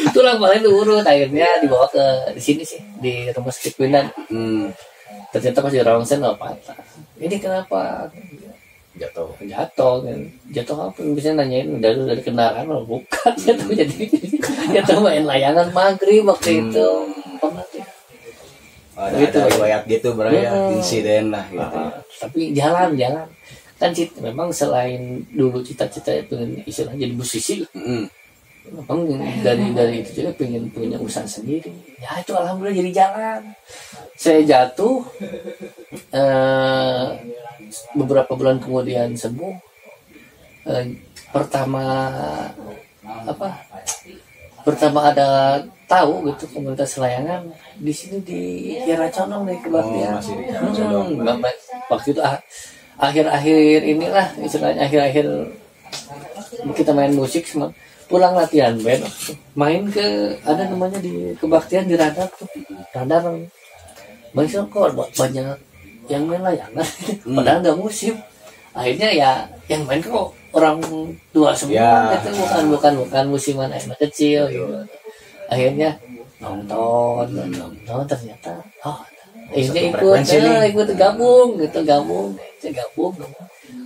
Tulang paling diurut, akhirnya dibawa ke di sini sih, di rumah sakit Windan. Ternyata pas di ronsen patah. Ini kenapa? Jatuh kan. Jatuh apa? Bisa nanyain dari kendaraan bukan jatuh, jadi jatuh main layangan maghrib waktu itu. gitu. Ada riwayat gitu Baraya, insiden lah gitu. Tapi jalan kan memang selain dulu cita-cita pengen istilahnya jadi musisi, memang dari itu juga pengen punya usaha sendiri. Ya itu alhamdulillah jadi jalan. Saya jatuh, beberapa bulan kemudian sembuh. Pertama ada tahu gitu komunitas layangan di sini di Kiara Condong nih kebaktian. Masih di Kiara Condong. Waktu itu akhir-akhir inilah istilahnya akhir-akhir kita main musik semua. Pulang latihan band, main ke ada namanya di kebaktian di radar tuh, radar. Banyak kok banyak yang main layangan, padahal nggak musim. Akhirnya ya yang main kok orang tua semua, itu bukan musiman anak kecil gitu. Akhirnya nonton ternyata akhirnya ikut gabung.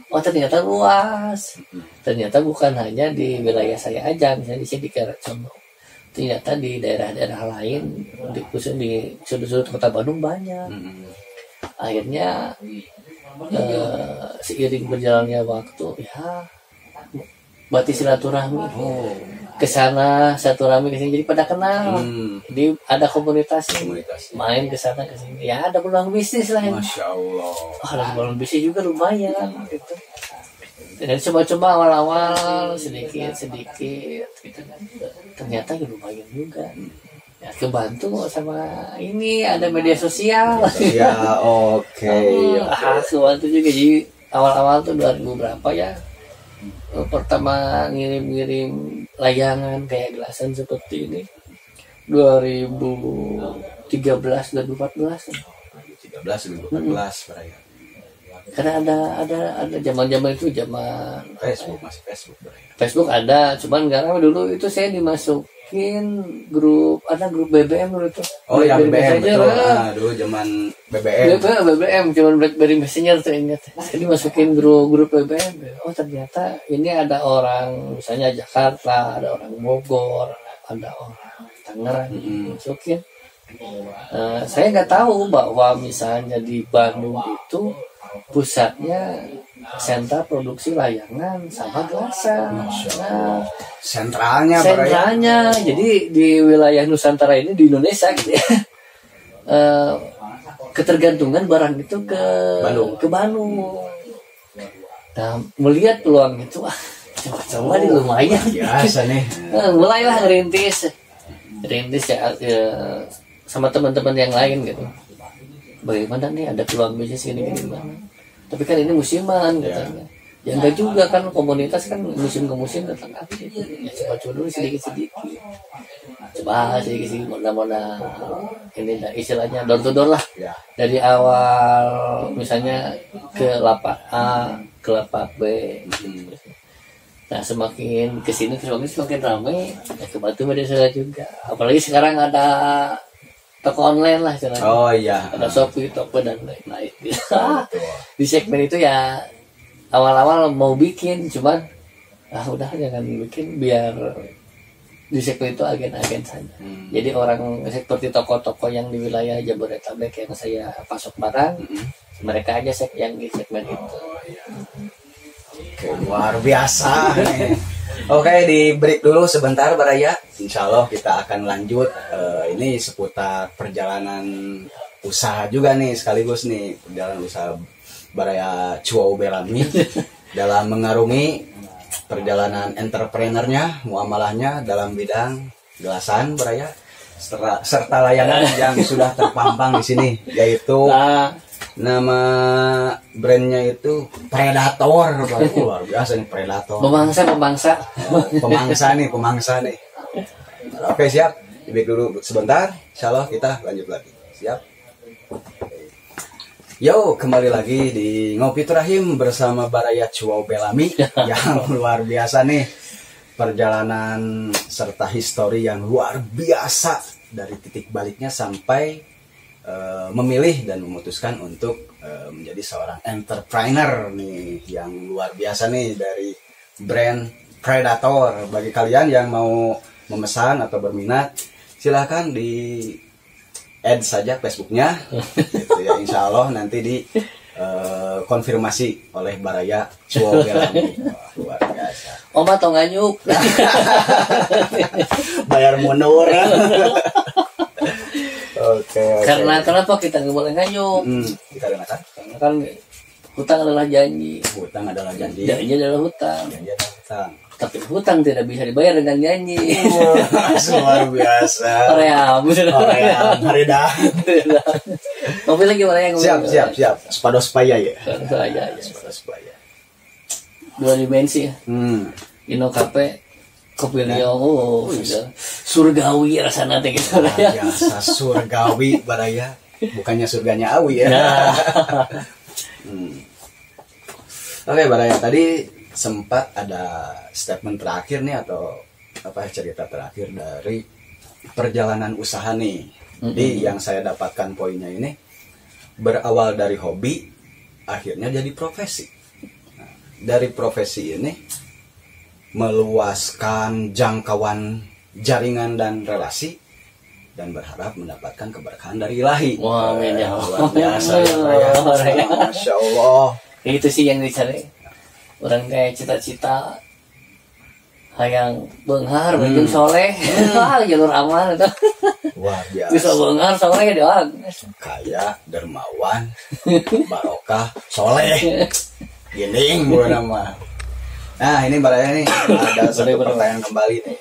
Oh ternyata luas. Ternyata bukan hanya di wilayah saya aja, misalnya di sini di Kiara Condong. Ternyata di daerah-daerah lain, khususnya di sudut-sudut kota Bandung banyak. Akhirnya seiring berjalannya waktu, ya berarti silaturahmi ke sana, silaturahmi ke sini, jadi pada kenal. Jadi ada komunitas main ke sana ke sini. Ya ada peluang bisnis lah. Masya Allah. Ada peluang bisnis juga lumayan gitu. Dan coba-coba awal-awal sedikit gitu kan. Ternyata lumayan juga. Ya kebantu sama ini ada media sosial. Ya oke. Kebantu juga. Jadi awal-awal tuh 2000 berapa ya, pertama ngirim layangan kayak gelasan seperti ini 2013 2014 Baraya. Karena ada zaman itu zaman masih Facebook ada, cuman nggak ramai dulu. Itu saya dimasukin grup BBM dulu itu. Oh ya BBM betul. Dulu zaman BBM cuman BlackBerry Messenger tuh ingat. Saya dimasukin grup BBM. Oh ternyata ini ada orang misalnya Jakarta, ada orang Bogor, ada orang Tangerang dimasukin. Saya nggak tahu bahwa misalnya di Bandung itu pusatnya sentra produksi layangan sama gelasan. Sentralnya. Jadi di wilayah Nusantara ini di Indonesia gitu ya. Ketergantungan barang itu ke Bandung. Nah, melihat peluang itu, coba di lumayan. Biasa nih. Mulailah ngerintis ya, sama teman-teman yang lain gitu. Bagaimana nih ada peluang bisnis gini gimana? Tapi kan ini musiman katanya. Ya enggak juga kan, komunitas kan musim ke musim datang aktif. Ya coba dulu sedikit. Coba sedikit mudah-mudahan ini istilahnya door to door lah. Dari awal misalnya ke lapak A, ke lapak B. Nah semakin kesini semakin ramai, ya kebantu media sosial juga. Apalagi sekarang ada toko online lah istilahnya. Oh iya. Ada Shopee, Toko dan lain-lain. Di segmen itu ya awal-awal mau bikin, cuman udah jangan bikin, biar di segmen itu agen-agen saja. Jadi orang seperti toko-toko yang di wilayah Jabodetabek yang saya pasok barang, mereka aja yang di segmen itu. Oke, luar biasa nih. Oke, di break dulu sebentar Baraya. Insya Allah kita akan lanjut. Ini seputar perjalanan usaha juga nih, sekaligus nih perjalanan usaha Baraya Chuau Belami dalam mengarungi perjalanan entrepreneurnya, muamalahnya dalam bidang gelasan Baraya, serta layanan yang sudah terpampang di sini, yaitu nama brandnya itu Predator. Luar biasa nih Predator. Pemangsa nih. Oke siap, break dulu sebentar. Insya Allah kita lanjut lagi. Siap. Yo, kembali lagi di Ngopi Turahim bersama Baraya Chuau Belami yang luar biasa nih, perjalanan serta histori yang luar biasa dari titik baliknya sampai memilih dan memutuskan untuk menjadi seorang entrepreneur nih yang luar biasa nih dari brand Predator. Bagi kalian yang mau memesan atau berminat, silahkan di add saja Facebooknya, gitu ya. Insya Allah nanti di konfirmasi oleh Baraya Cuogelami. Luar biasa. Oma tong nganyuk. Bayar mundur. Oke. Karena kenapa kita nggak boleh nganyuk? Karena kan hutang adalah janji. Hutang adalah janji. Janji adalah hutang. Janji adalah hutang. Tapi hutang tidak bisa dibayar dengan janji. Luar biasa. Korea, hari dah. Ngopi lagi mana yang Siap. Sepados paya ya. Sepados paya. Dua dimensi ya. Ino Cafe, kopi Rio, surgawi rasanya teh gitu. Biasa surgawi Baraya, bukannya surganya Awi ya. Oke Baraya, tadi sempat ada statement terakhir nih atau apa cerita terakhir dari perjalanan usaha nih. Jadi yang saya dapatkan poinnya ini berawal dari hobi akhirnya jadi profesi. Nah, dari profesi ini meluaskan jangkauan jaringan dan relasi dan berharap mendapatkan keberkahan dari ilahi. Wah, luar biasa ya. Masya Allah. Itu sih yang dicari. Orang kayak cita-cita hayang beunghar jeung soleh. Jalur aman itu. Luar biasa. Bisa beunghar soleh doang. Kaya, dermawan, barokah, soleh. Gini gue nama. Nah ini Baraya nih ada satu pertanyaan kembali nih.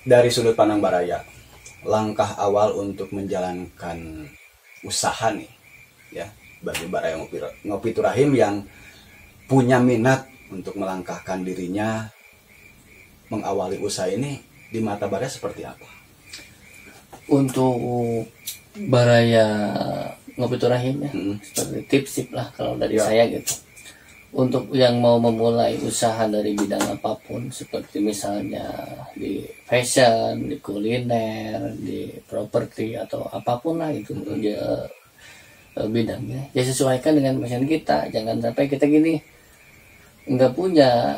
Dari sudut pandang Baraya, langkah awal untuk menjalankan usaha nih, ya bagi Baraya Ngopi Turahim yang punya minat untuk melangkahkan dirinya mengawali usaha ini, di mata Baraya seperti apa? Untuk Baraya Ngopi Turahim ya, seperti tips lah kalau dari saya gitu. Untuk yang mau memulai usaha dari bidang apapun, seperti misalnya di fashion, di kuliner, di properti atau apapun lah itu bidangnya, ya sesuaikan dengan passion kita. Jangan sampai kita gini nggak punya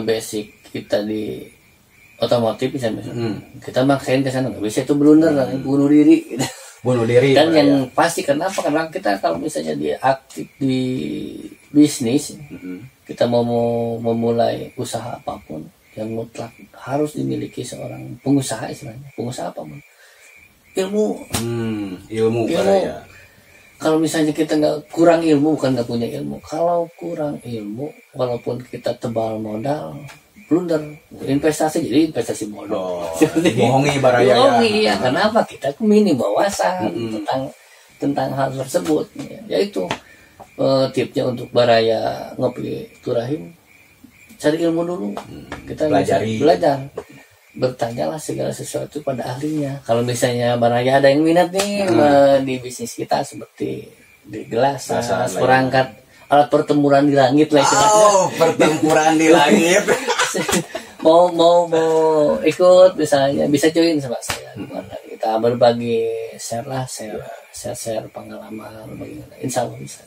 basic kita di otomotif misalnya, kita maksain ke sana nggak bisa, itu blunder, bunuh diri gitu. Bunuh diri. Dan yang pasti kenapa? Karena kita kalau misalnya dia aktif di bisnis, kita mau memulai usaha apapun, yang mutlak harus dimiliki seorang pengusaha, istilahnya pengusaha apapun, ilmu. Ya. Kalau misalnya kita nggak kurang ilmu, bukan nggak punya ilmu, kalau kurang ilmu, walaupun kita tebal modal, blunder, investasi jadi investasi bodoh. Bohongi Baraya. Bohongi ya. Kenapa? Kita minim wawasan tentang hal tersebut. Yaitu tipsnya untuk Baraya Ngopi Turahim, cari ilmu dulu. Kita belajar. Bertanyalah segala sesuatu pada ahlinya. Kalau misalnya Baraya ada yang minat nih di bisnis kita, seperti di gelas, perangkat alat pertempuran di langit lah istilahnya. Pertempuran di langit. mau ikut misalnya, bisa join sama saya. Kita berbagi share pengalaman, insya Allah bisa.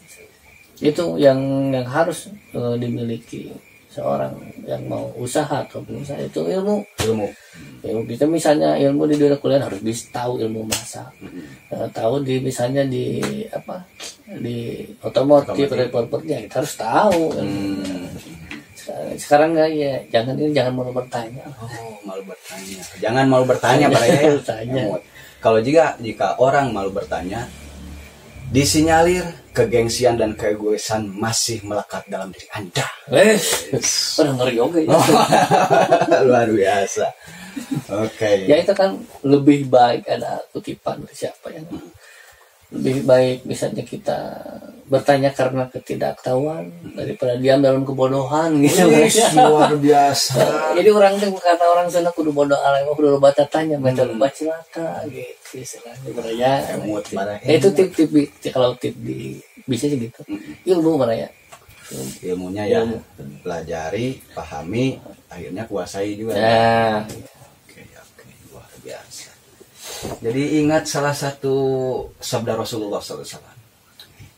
Itu yang harus dimiliki seorang yang mau usaha atau pengusaha, itu ilmu. Kita misalnya ilmu di dunia kuliah harus bisa tahu ilmu masak, tahu di misalnya di otomotif properti, kita harus tahu. Sekarang nggak ya, jangan malu bertanya. Jangan malu bertanya Baraya. Kalau jika orang malu bertanya, disinyalir kegengsian dan keegoisan masih melekat dalam diri Anda. Orang ngeri oke. Luar biasa. Oke. Ya itu kan lebih baik, ada kutipan dari siapa yang lebih baik misalnya kita bertanya karena ketidaktahuan daripada diam dalam kebodohan gitu. Luar biasa. Jadi orang tuh kata orang sana kudu bodoh alay, kudu loba tanya, baca loba cilaka gitu istilahnya Baraya. Itu tip kalau tip di bisnis gitu. Ilmu Baraya. Ilmunya ya, pelajari, pahami, akhirnya kuasai juga. Oke, luar biasa. Jadi ingat salah satu sabda Rasulullah SAW.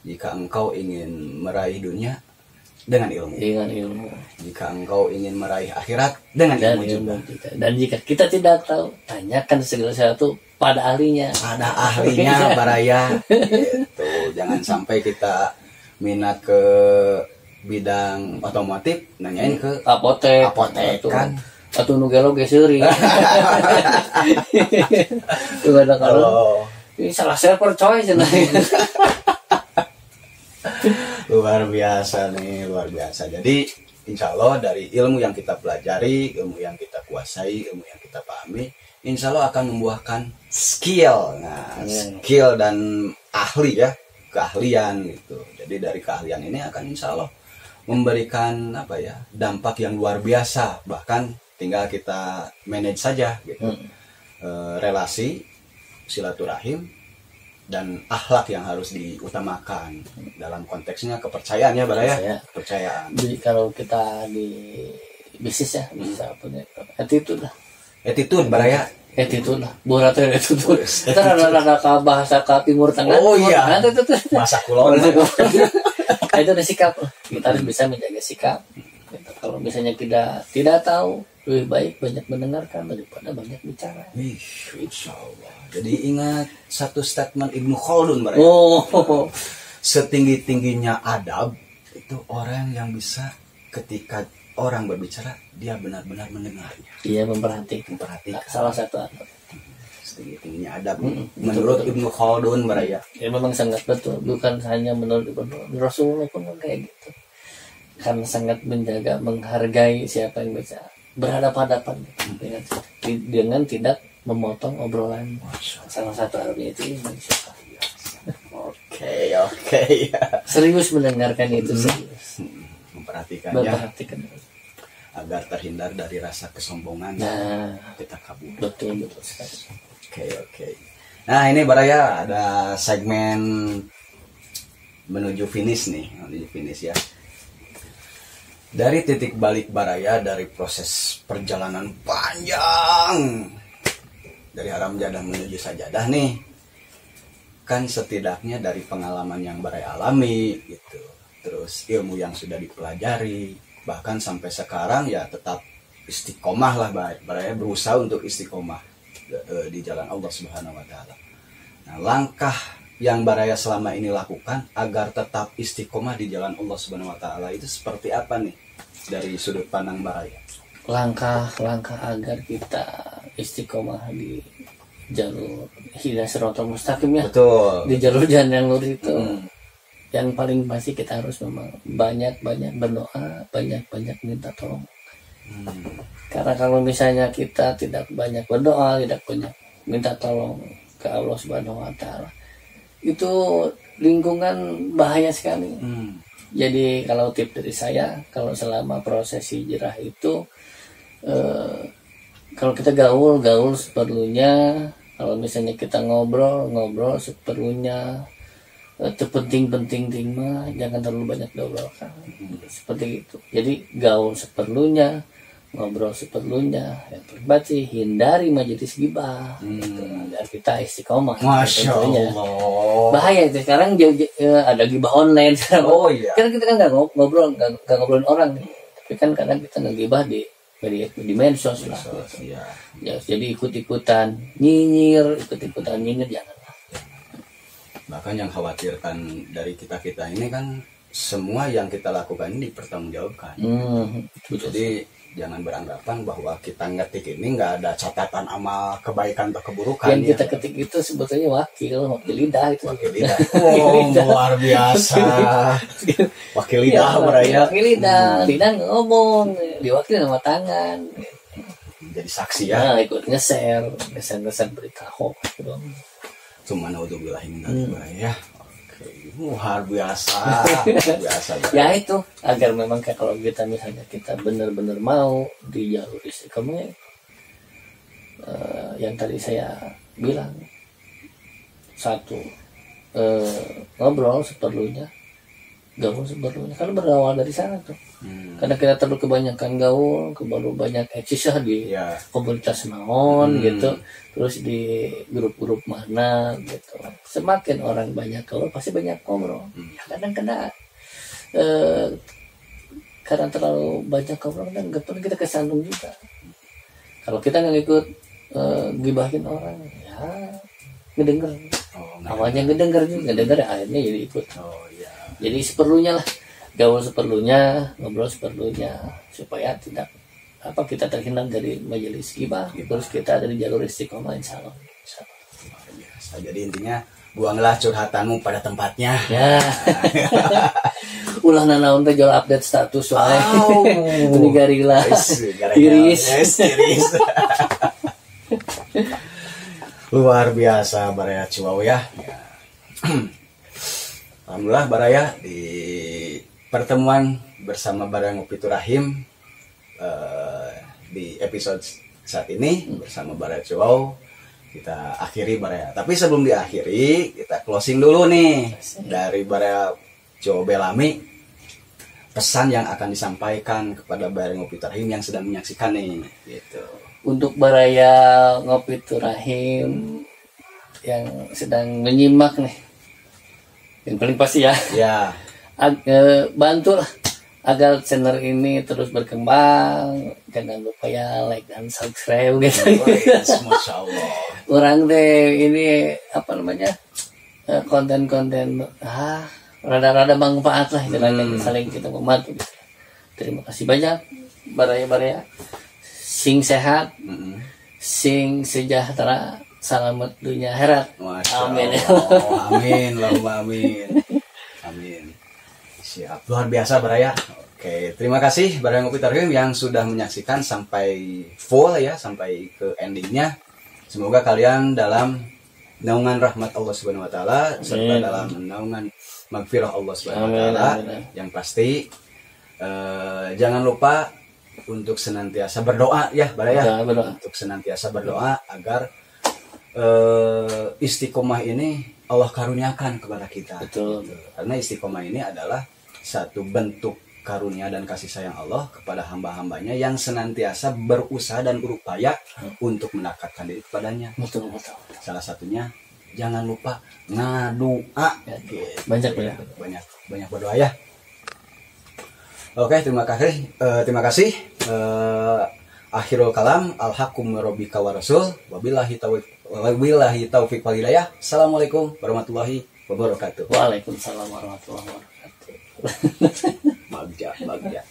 Jika engkau ingin meraih dunia, dengan ilmu. Dengan ilmu. Jika engkau ingin meraih akhirat, dengan Dan ilmu juga. Dan jika kita tidak tahu, tanyakan segala sesuatu pada ahlinya. Pada ahlinya baraya. Gitu. Jangan sampai kita minat ke bidang otomotif, nanyain ke apotek kan. Atau nugelo geseri. Tuh ada kalau ini salah server coy cenah. Luar biasa nih, luar biasa. Jadi insya Allah dari ilmu yang kita pelajari, ilmu yang kita kuasai, ilmu yang kita pahami, insya Allah akan membuahkan skill. Nah, skill dan ahli ya, keahlian gitu. Jadi dari keahlian ini akan insya Allah memberikan apa ya, dampak yang luar biasa. Bahkan tinggal kita manage saja gitu. Relasi, silaturahim, dan akhlak yang harus diutamakan dalam konteksnya kepercayaan ya Baraya. Kepercayaan. Jadi kalau kita di bisnis ya, bisa apa nih? Attitude Baraya. Attitude lah. Buat attitude. Kita ada bahasa ke Timur Tengah. Oh iya. Masa kulon. Itu ada sikap. Kita harus bisa menjaga sikap. Kalau misalnya kita tidak tahu, lebih baik banyak mendengarkan daripada banyak bicara. Insya Allah. Jadi ingat satu statement Ibnu Khaldun Baraya. Setinggi-tingginya adab itu orang yang bisa ketika orang berbicara dia benar-benar mendengarnya. Iya, memperhatikan. Salah satu adab. Setinggi-tingginya adab. Menurut Ibnu Khaldun Baraya. Ya memang sangat betul. Bukan hanya menurut Rasulullah pun kayak gitu. Karena sangat menjaga, menghargai siapa yang bicara. Berhadapan-hadapan dengan tidak memotong obrolan. Salah satu artinya itu Oke. Serius mendengarkan itu, serius. Memperhatikannya. Agar terhindar dari rasa kesombongan. Nah, kita kabur. Betul sekali. Oke. Nah, ini Baraya ada segmen menuju finish ya. Dari titik balik Baraya dari proses perjalanan panjang dari haram jadah menuju sajadah nih, kan setidaknya dari pengalaman yang Baraya alami gitu, terus ilmu yang sudah dipelajari, bahkan sampai sekarang ya tetap istiqomah lah Baraya berusaha untuk istiqomah di jalan Allah Subhanahu Wa Taala. Nah, langkah yang Baraya selama ini lakukan agar tetap istiqomah di jalan Allah Subhanahu Wa Taala itu seperti apa nih dari sudut pandang Baraya? Langkah-langkah agar kita istiqomah di jalur hidayah siratal mustaqim ya. Betul. Di jalur jalan yang lurus itu. Yang paling pasti kita harus memang banyak berdoa, banyak minta tolong. Karena kalau misalnya kita tidak banyak berdoa, tidak banyak minta tolong ke Allah Subhanahu Wa Taala, itu lingkungan bahaya sekali. Jadi kalau tip dari saya, kalau selama proses hijrah itu kalau kita gaul seperlunya, kalau misalnya kita ngobrol seperlunya, terpenting mah jangan terlalu banyak diobrolkan. Seperti itu. Jadi gaul seperlunya, ngobrol seperlunya, yang terlibat sih hindari majelis gibah agar kita istiqomah. Masya Allah. Bahaya itu sekarang ada gibah online sekarang. Iya. Karena kita kan nggak ngobrolin orang, tapi kan kadang kita ngegibah di medsos lah. Iya. Ya, jadi ikut-ikutan nyinyir janganlah. Bahkan yang khawatirkan dari kita ini kan semua yang kita lakukan ini dipertanggungjawabkan. Jadi jangan beranggapan bahwa kita ngetik ini nggak ada catatan amal kebaikan atau keburukan. Yang kita ketik itu sebetulnya wakil lidah itu. Wakil lidah. Luar biasa. Wakil lidah Baraya. Wakil lidah ngomong, diwakili sama tangan. Jadi saksi ya. Nah, ikut nge-share berita hoax gitu. Cuma naudzubillahi min dzalik Baraya. Luar biasa. Ya itu agar memang kalau kita misalnya kita benar-benar mau di jalur istiqomah, yang tadi saya bilang, satu, ngobrol seperlunya, gaul seperlunya, karena berawal dari sana tuh. Karena kita terlalu kebanyakan gaul, keburu banyak eksis di komunitas naon gitu, terus di grup-grup mana gitu. Semakin orang banyak gaul pasti banyak ngobrol. Ya kadang-kadang karena terlalu banyak obrolan dan nggak kita kesandung juga. Kalau kita nggak ikut gibahin orang, ya ngedenger. Awalnya ngedenger ya, akhirnya jadi ikut. Iya. Jadi seperlunya lah, gaul seperlunya, ngobrol seperlunya, supaya tidak kita terhindar dari majelis gibah, terus kita dari jalur istiqomah, insya Allah. Jadi intinya buanglah curhatanmu pada tempatnya. Ya. Ulah nanaon teh jual update status wae. Ini garila. Iris. Luar biasa Baraya Ciwau ya. Alhamdulillah Baraya di pertemuan bersama Baraya Ngopi Turahim di episode saat ini bersama Baraya Ciwau kita akhiri Baraya. Tapi sebelum diakhiri kita closing dulu nih dari Baraya Ciwau Belami, pesan yang akan disampaikan kepada Baraya Ngopi Turahim yang sedang menyaksikan nih gitu. Untuk Baraya Ngopi Turahim yang sedang menyimak nih, yang paling pasti ya bantulah agar channel ini terus berkembang. Jangan lupa ya like dan subscribe gitu. Masya Allah. Orang deh ini konten-konten rada-rada manfaat lah, jangan saling kita membantu gitu. Terima kasih banyak Baraya sing sehat, sing sejahtera, selamat dunia akhirat. Amin. Amin, Allahumma amin. Amin. Siap, luar biasa Baraya. Oke, terima kasih Baraya Ngopi Turahim yang sudah menyaksikan sampai full ya, sampai ke endingnya. Semoga kalian dalam naungan rahmat Allah Subhanahu wa taala serta dalam naungan magfirah Allah Subhanahu wa taala. Yang pasti jangan lupa untuk senantiasa berdoa ya Baraya. Untuk senantiasa berdoa agar istiqomah ini Allah karuniakan kepada kita. Betul. Karena istiqomah ini adalah satu bentuk karunia dan kasih sayang Allah kepada hamba-hambanya yang senantiasa berusaha dan berupaya untuk mendekatkan diri kepadanya. Betul. Salah satunya jangan lupa ngadoa. Banyak berdoa ya. Oke, terima kasih. Akhirul kalam, alhaqum rabbika wa rasul, wabillahi taufiq wal hidayah. Assalamualaikum warahmatullahi wabarakatuh. Waalaikumsalam warahmatullahi wabarakatuh. Bagja.